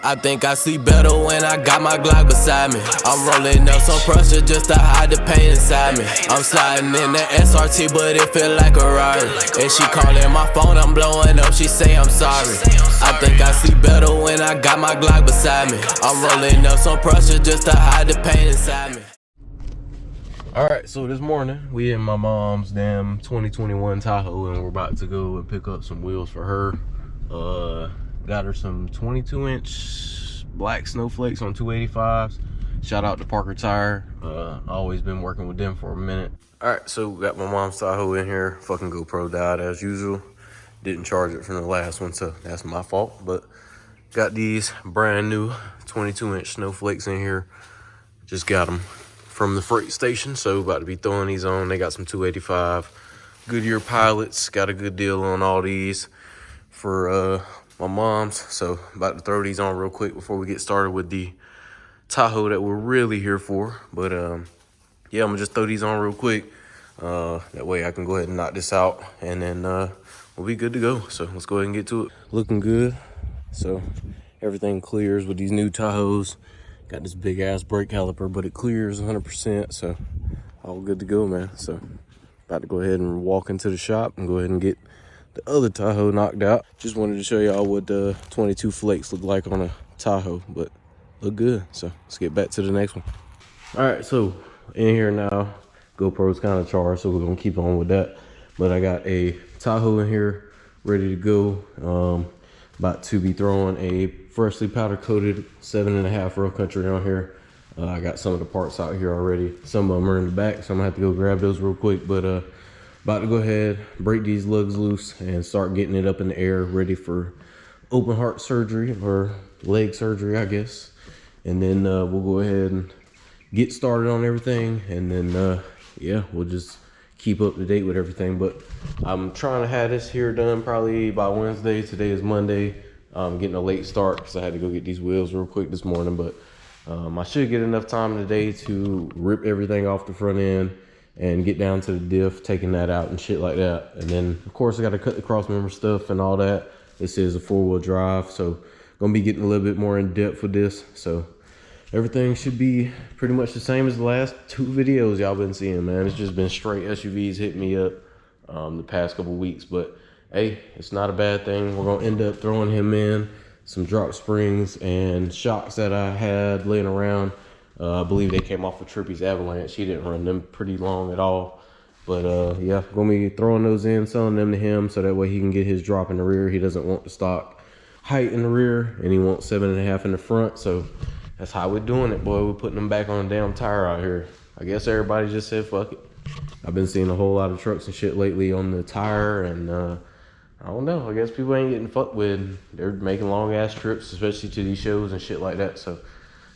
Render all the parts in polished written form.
I think I see better when I got my Glock beside me. I'm rolling up some pressure just to hide the pain inside me. I'm sliding in the SRT, but it feel like a Rari. And she calling my phone, I'm blowing up, she say I'm sorry. I think I see better when I got my Glock beside me. I'm rolling up some pressure just to hide the pain inside me. Alright, so this morning we in my mom's damn 2021 Tahoe, and we're about to go and pick up some wheels for her. Got her some 22-inch black snowflakes on 285s. Shout out to Parker Tire. Always been working with them for a minute. Alright, so got my mom's Tahoe in here. Fucking GoPro died as usual. Didn't charge it from the last one, so that's my fault. But got these brand new 22-inch snowflakes in here. Just got them from the freight station, so about to be throwing these on. They got some 285 Goodyear Pilots. Got a good deal on all these for my mom's, so about to throw these on real quick before we get started with the Tahoe that we're really here for. But yeah, I'm gonna just throw these on real quick. That way I can go ahead and knock this out, and then we'll be good to go. So let's go ahead and get to it. Looking good. So everything clears with these new Tahoes. Got this big ass brake caliper, but it clears 100%, so all good to go, man. So about to go ahead and walk into the shop and go ahead and get the other Tahoe knocked out. Just wanted to show y'all what the 22 flakes look like on a Tahoe, but look good. So let's get back to the next one. All right, so in here now, GoPro's kind of charged, so we're gonna keep on with that. But I got a Tahoe in here ready to go. About to be throwing a freshly powder coated 7.5 Rough Country on here. I got some of the parts out here already. Some of them are in the back, so I'm gonna have to go grab those real quick. But about to go ahead, break these lugs loose and start getting it up in the air, ready for open heart surgery or leg surgery, I guess. And then we'll go ahead and get started on everything. And then yeah, we'll just keep up to date with everything. But I'm trying to have this here done probably by Wednesday. Today is Monday. I'm getting a late start because I had to go get these wheels real quick this morning. But I should get enough time today to rip everything off the front end and get down to the diff, taking that out and shit like that. And then of course I got to cut the cross member stuff and all that. This is a 4-wheel drive, so gonna be getting a little bit more in depth with this. So everything should be pretty much the same as the last 2 videos y'all been seeing, man. It's just been straight SUVs hitting me up the past couple weeks, but hey, it's not a bad thing. We're gonna end up throwing him in some drop springs and shocks that I had laying around. I believe they came off of Trippy's Avalanche. He didn't run them pretty long at all. But yeah, gonna be throwing those in, selling them to him, so that way he can get his drop in the rear. He doesn't want the stock height in the rear, and he wants 7.5 in the front. So that's how we're doing it, boy. We're putting them back on a damn tire out here. I guess everybody just said fuck it. I've been seeing a whole lot of trucks and shit lately on the tire, and I don't know. I guess people ain't getting fucked with. They're making long ass trips, especially to these shows and shit like that. So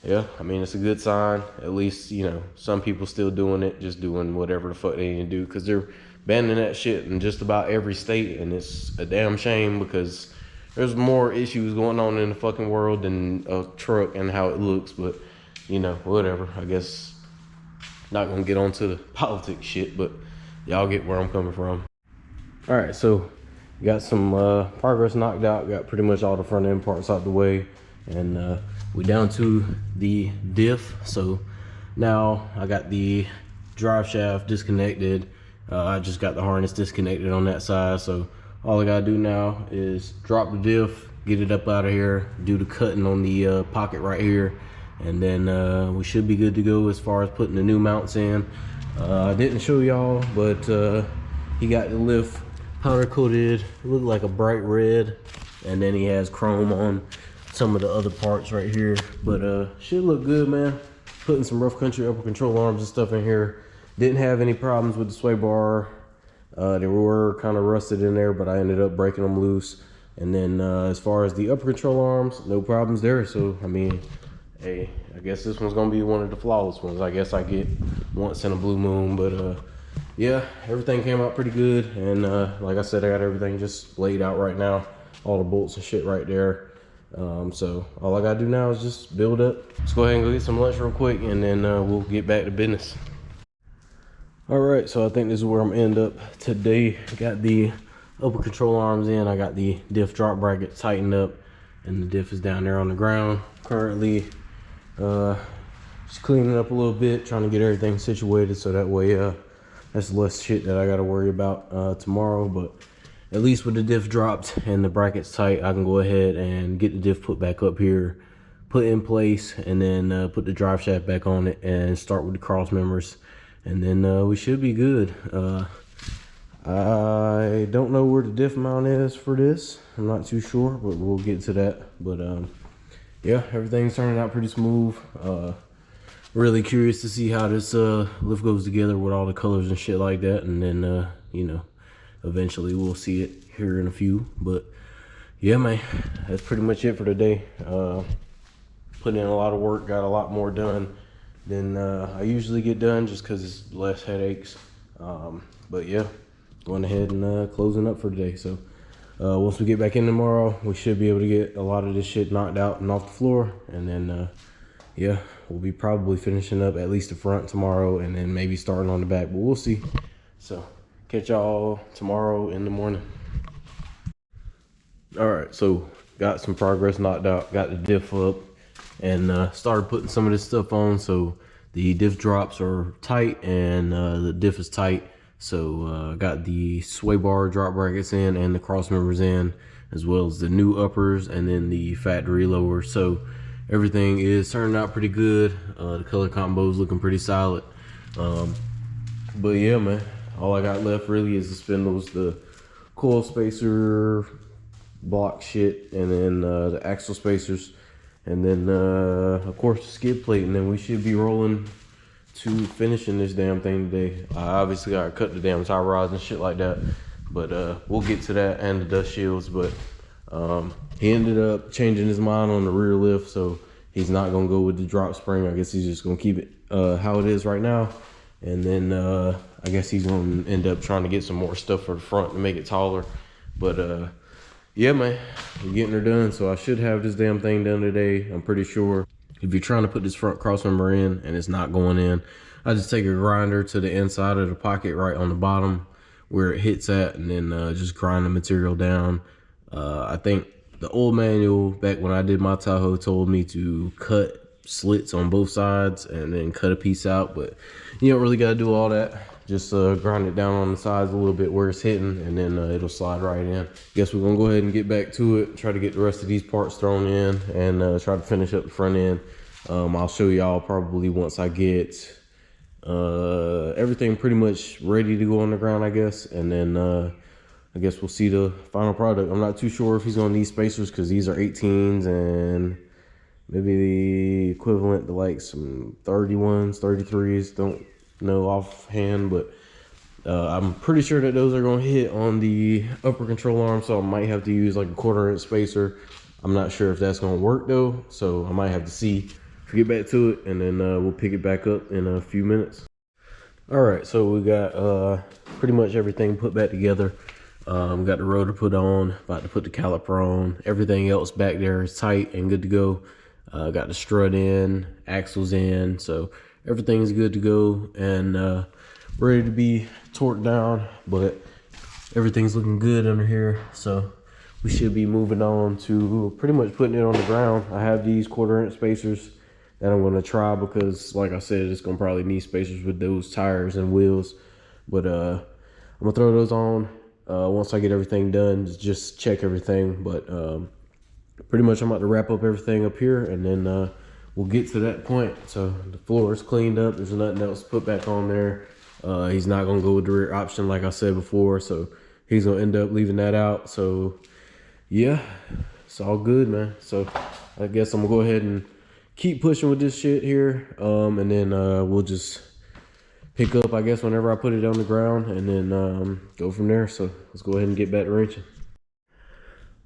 yeah, I mean, it's a good sign. At least, you know, some people still doing it, just doing whatever the fuck they need to do, because they're banning that shit in just about every state, and it's a damn shame because there's more issues going on in the fucking world than a truck and how it looks. But, you know, whatever. I guess not gonna get onto the politics shit, but y'all get where I'm coming from. All right, so got some progress knocked out. Got pretty much all the front end parts out the way, and we down to the diff. So now I got the drive shaft disconnected. I just got the harness disconnected on that side. So all I gotta do now is drop the diff, get it up out of here, do the cutting on the pocket right here, and then we should be good to go as far as putting the new mounts in. I didn't show y'all, but he got the lift powder coated. It looked like a bright red, and then he has chrome on some of the other parts right here. But should look good, man. Putting some Rough Country upper control arms and stuff in here. Didn't have any problems with the sway bar. They were kind of rusted in there, but I ended up breaking them loose. And then as far as the upper control arms, no problems there. So I mean, hey, I guess this one's gonna be one of the flawless ones. I guess I get once in a blue moon. But yeah, everything came out pretty good. And like I said, I got everything just laid out right now. All the bolts and shit right there. So all I gotta do now is just build up. Let's go ahead and go get some lunch real quick, and then we'll get back to business. All right, so I think this is where I'm gonna end up today. Got the upper control arms in. I got the diff drop bracket tightened up. and the diff is down there on the ground currently. Just cleaning up a little bit, trying to get everything situated so that way that's less shit that I gotta worry about tomorrow. But at least with the diff dropped and the brackets tight, I can go ahead and get the diff put back up here, put in place, and then put the drive shaft back on it and start with the cross members, and then we should be good. I don't know where the diff mount is for this. I'm not too sure, but we'll get to that. But yeah, everything's turning out pretty smooth. Really curious to see how this lift goes together with all the colors and shit like that, and then you know, eventually we'll see it here in a few. But yeah, man, that's pretty much it for today. Put in a lot of work, got a lot more done than I usually get done, just because it's less headaches. But yeah, going ahead and closing up for today. So once we get back in tomorrow, we should be able to get a lot of this shit knocked out and off the floor, and then yeah, we'll be probably finishing up at least the front tomorrow, and then maybe starting on the back, but we'll see. So catch y'all tomorrow in the morning. All right, so got some progress knocked out, got the diff up, and started putting some of this stuff on. So the diff drops are tight, and the diff is tight. So got the sway bar drop brackets in and the cross members in, as well as the new uppers and then the factory lowers. So everything is turning out pretty good. The color combo is looking pretty solid. But yeah, man, all I got left really is the spindles, the coil spacer block shit, and then the axle spacers, and then of course the skid plate, and then we should be rolling to finishing this damn thing today. I obviously gotta cut the damn tie rods and shit like that, but we'll get to that, and the dust shields. But he ended up changing his mind on the rear lift, so he's not gonna go with the drop spring. I guess he's just gonna keep it how it is right now, and then I guess he's gonna end up trying to get some more stuff for the front to make it taller. But yeah, man, we're getting her done, so I should have this damn thing done today, I'm pretty sure. If you're trying to put this front crossmember in and it's not going in, I just take a grinder to the inside of the pocket right on the bottom where it hits at, and then just grind the material down. I think the old manual back when I did my Tahoe told me to cut slits on both sides and then cut a piece out, but you don't really got to do all that. Just grind it down on the sides a little bit where it's hitting, and then it'll slide right in. Guess we're gonna go ahead and get back to it, try to get the rest of these parts thrown in, and try to finish up the front end. I'll show y'all probably once I get everything pretty much ready to go on the ground, I guess, and then I guess we'll see the final product. I'm not too sure if he's gonna need spacers, because these are 18s and maybe the equivalent to like some 31s, 33s. Don't know offhand, but I'm pretty sure that those are going to hit on the upper control arm, so I might have to use like a 1/4 inch spacer. I'm not sure if that's going to work though, so I might have to see. Get back to it, and then we'll pick it back up in a few minutes. All right, so we got pretty much everything put back together. Got the rotor put on, about to put the caliper on. Everything else back there is tight and good to go. Got the strut in, axles in, so everything's good to go and ready to be torqued down. But everything's looking good under here, so we should be moving on to pretty much putting it on the ground. I have these 1/4 inch spacers that I'm going to try, because like I said, it's going to probably need spacers with those tires and wheels. But I'm going to throw those on once I get everything done, just check everything. But pretty much I'm about to wrap up everything up here, and then we'll get to that point. So the floor is cleaned up, there's nothing else to put back on there. He's not going to go with the rear option like I said before, so he's going to end up leaving that out. So yeah, it's all good, man. So I guess I'm gonna go ahead and keep pushing with this shit here, and then we'll just pick up, I guess, whenever I put it on the ground, and then go from there. So let's go ahead and get back to wrenching.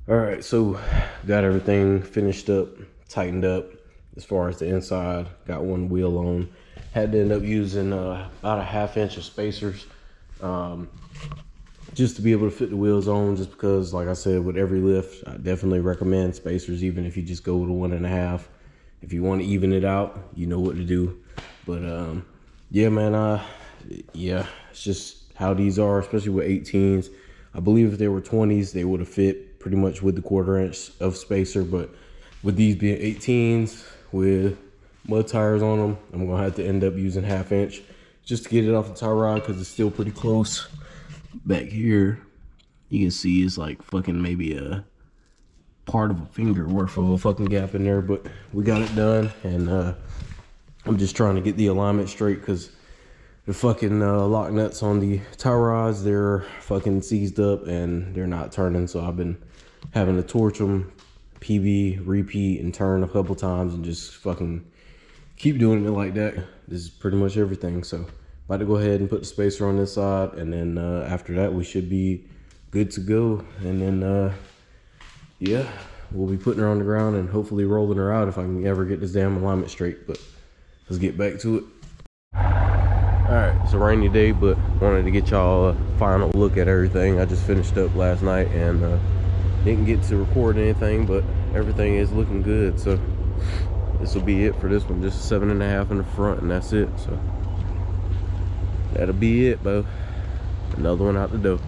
All right, so got everything finished up, tightened up as far as the inside. Got one wheel on. Had to end up using about a 1/2 inch of spacers just to be able to fit the wheels on, just because, like I said, with every lift, I definitely recommend spacers, even if you just go with a 1.5. If you want to even it out, you know what to do. But yeah, man, yeah, it's just how these are, especially with 18s. I believe if they were 20s, they would have fit pretty much with the 1/4 inch of spacer, but with these being 18s with mud tires on them, I'm gonna have to end up using 1/2 inch just to get it off the tie rod, because it's still pretty close. Back here, you can see it's like fucking maybe a part of a finger worth of a fucking gap in there, but we got it done. And I'm just trying to get the alignment straight, because the fucking lock nuts on the tie rods, they're fucking seized up and they're not turning. So I've been having to torch them, PB, repeat, and turn a couple times, and just fucking keep doing it like that. This is pretty much everything. So about to go ahead and put the spacer on this side, and then after that we should be good to go. And then yeah, we'll be putting her on the ground and hopefully rolling her out if I can ever get this damn alignment straight. But let's get back to it. All right, it's a rainy day, but wanted to get y'all a final look at everything. I just finished up last night and didn't get to record anything, but everything is looking good. So this will be it for this one. Just 7.5 in the front, and that's it. So that'll be it, bro. Another one out the door.